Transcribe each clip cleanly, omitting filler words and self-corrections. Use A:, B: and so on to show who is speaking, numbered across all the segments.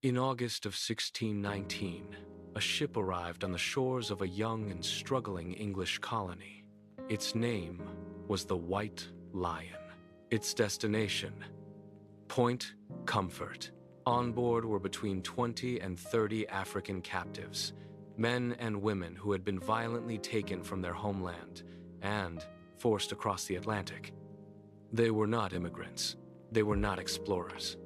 A: In August of 1619, a ship arrived on the shores of a young and struggling English colony. Its name was the White Lion. Its destination, Point Comfort. On board were between 20 and 30 African captives, men and women who had been violently taken from their homeland and forced across the Atlantic. They were not immigrants. They were not explorers.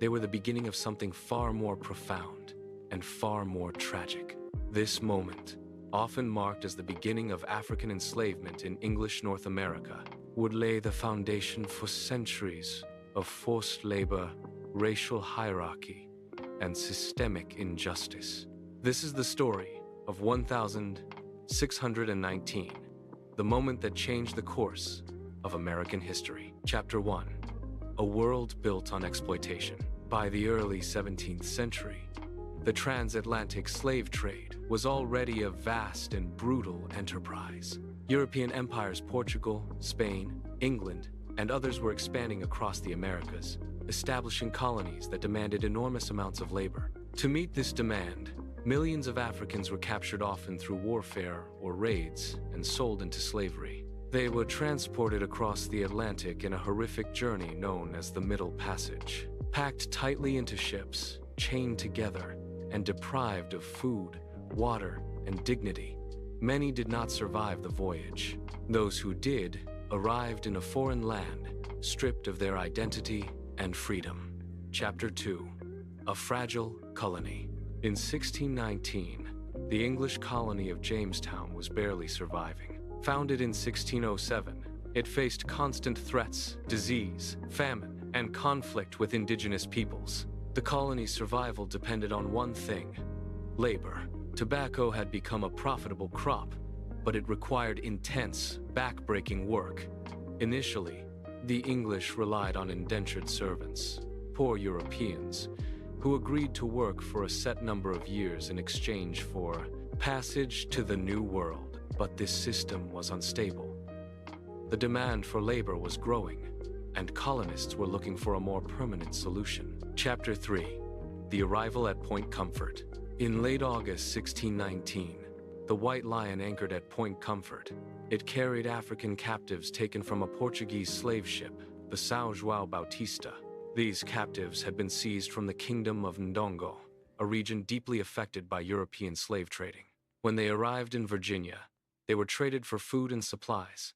A: They were the beginning of something far more profound and far more tragic. This moment, often marked as the beginning of African enslavement in English North America, would lay the foundation for centuries of forced labor, racial hierarchy, and systemic injustice. This is the story of 1619, the moment that changed the course of American history. Chapter 1. A world built on exploitation. By the early 17th century, the transatlantic slave trade was already a vast and brutal enterprise. European empires Portugal, Spain, England, and others were expanding across the Americas, establishing colonies that demanded enormous amounts of labor. To meet this demand, millions of Africans were captured often through warfare or raids and sold into slavery. They were transported across the Atlantic in a horrific journey known as the Middle Passage. Packed tightly into ships, chained together, and deprived of food, water, and dignity, many did not survive the voyage. Those who did arrived in a foreign land, stripped of their identity and freedom. Chapter 2. A fragile colony. In 1619, the English colony of Jamestown was barely surviving. Founded in 1607, it faced constant threats, disease, famine, and conflict with indigenous peoples. The colony's survival depended on one thing: labor. Tobacco had become a profitable crop, but it required intense, back-breaking work. Initially, the English relied on indentured servants, poor Europeans, who agreed to work for a set number of years in exchange for passage to the New World. But this system was unstable. The demand for labor was growing, and colonists were looking for a more permanent solution. Chapter 3. The arrival at Point Comfort. In late August 1619, the White Lion anchored at Point Comfort. It carried African captives taken from a Portuguese slave ship, the São João Bautista. These captives had been seized from the Kingdom of Ndongo, a region deeply affected by European slave trading. When they arrived in Virginia, they were traded for food and supplies.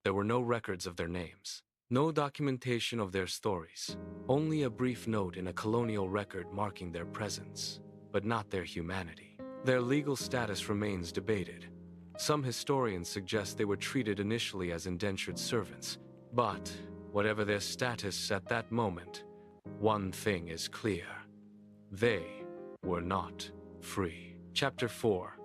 A: There were no records of their names, no documentation of their stories, only a brief note in a colonial record marking their presence, but not their humanity. Their legal status remains debated. Some historians suggest they were treated initially as indentured servants, but whatever their status at that moment, one thing is clear: they were not free. Chapter 4.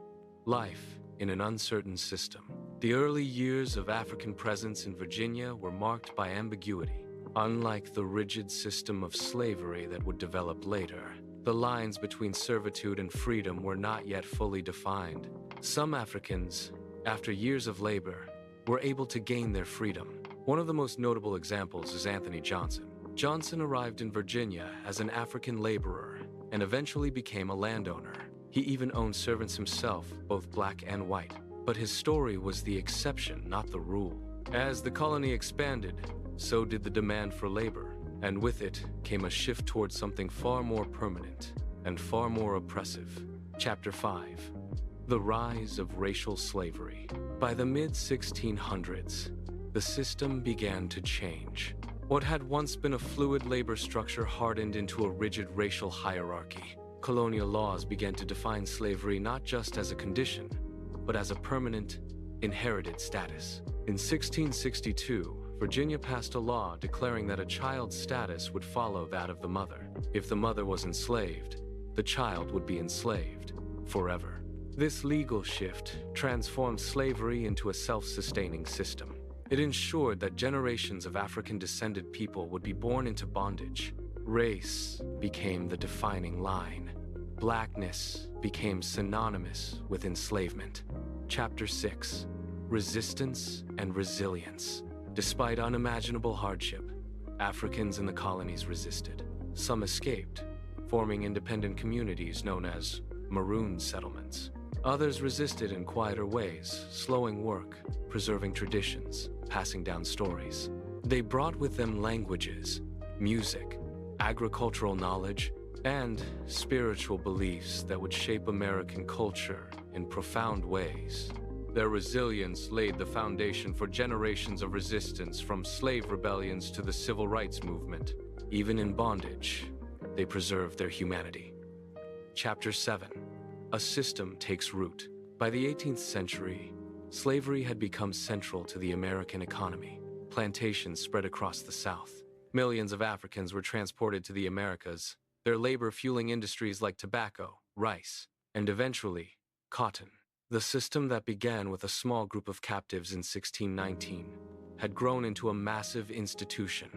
A: Life in an uncertain system. The early years of African presence in Virginia were marked by ambiguity. Unlike the rigid system of slavery that would develop later, the lines between servitude and freedom were not yet fully defined. Some Africans, after years of labor, were able to gain their freedom. One of the most notable examples is Anthony Johnson. Johnson arrived in Virginia as an African laborer and eventually became a landowner. He even owned servants himself, both black and white. But his story was the exception, not the rule. As the colony expanded, so did the demand for labor, and with it came a shift towards something far more permanent and far more oppressive. Chapter 5. The rise of racial slavery. By the mid-1600s, the system began to change. What had once been a fluid labor structure hardened into a rigid racial hierarchy. Colonial laws began to define slavery not just as a condition, but as a permanent, inherited status. In 1662, Virginia passed a law declaring that a child's status would follow that of the mother. If the mother was enslaved, the child would be enslaved forever. This legal shift transformed slavery into a self-sustaining system. It ensured that generations of African-descended people would be born into bondage. Race became the defining line. Blackness became synonymous with enslavement. Chapter 6. Resistance and resilience. Despite unimaginable hardship, Africans in the colonies resisted. Some escaped, forming independent communities known as maroon settlements. Others resisted in quieter ways, slowing work, preserving traditions, passing down stories. They brought with them languages, music, agricultural knowledge, and spiritual beliefs that would shape American culture in profound ways. Their resilience laid the foundation for generations of resistance, from slave rebellions to the civil rights movement. Even in bondage, they preserved their humanity. Chapter 7. A system takes root. By the 18th century, slavery had become central to the American economy. Plantations spread across the South. Millions of Africans were transported to the Americas, their labor fueling industries like tobacco, rice, and eventually, cotton. The system that began with a small group of captives in 1619 had grown into a massive institution,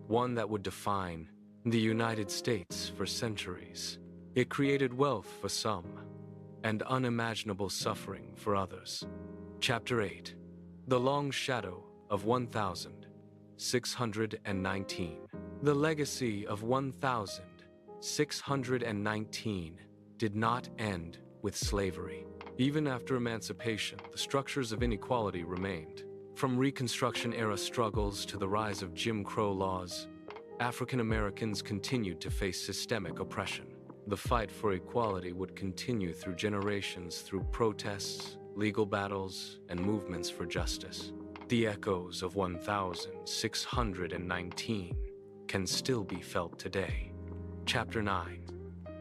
A: one that would define the United States for centuries. It created wealth for some and unimaginable suffering for others. Chapter 8. The Long Shadow of 1619. The legacy of 1619 did not end with slavery. Even after emancipation, the structures of inequality remained. From Reconstruction-era struggles to the rise of Jim Crow laws, African Americans continued to face systemic oppression. The fight for equality would continue through generations through protests, legal battles, and movements for justice. The echoes of 1619 can still be felt today. Chapter 9.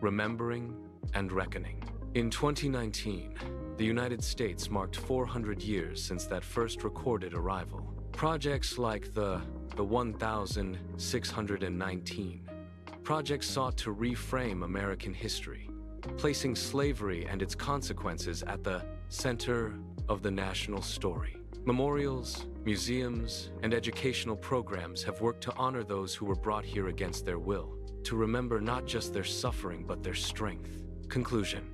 A: Remembering and Reckoning. In 2019, the United States marked 400 years since that first recorded arrival. Projects like the 1619 project sought to reframe American history, placing slavery and its consequences at the center of the national story. Memorials, museums, and educational programs have worked to honor those who were brought here against their will, to remember not just their suffering but their strength. Conclusion.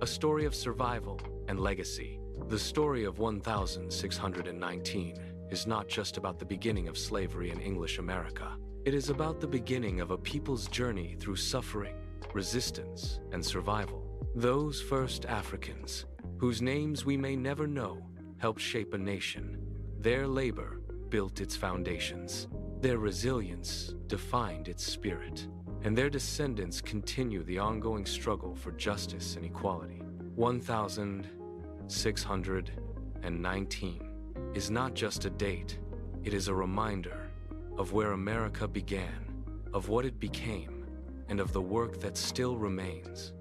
A: A story of survival and legacy. The story of 1619 is not just about the beginning of slavery in English America. It is about the beginning of a people's journey through suffering, resistance, and survival. Those first Africans, whose names we may never know, helped shape a nation. Their labor built its foundations. Their resilience defined its spirit. And their descendants continue the ongoing struggle for justice and equality. 1619 is not just a date, it is a reminder of where America began, of what it became, and of the work that still remains.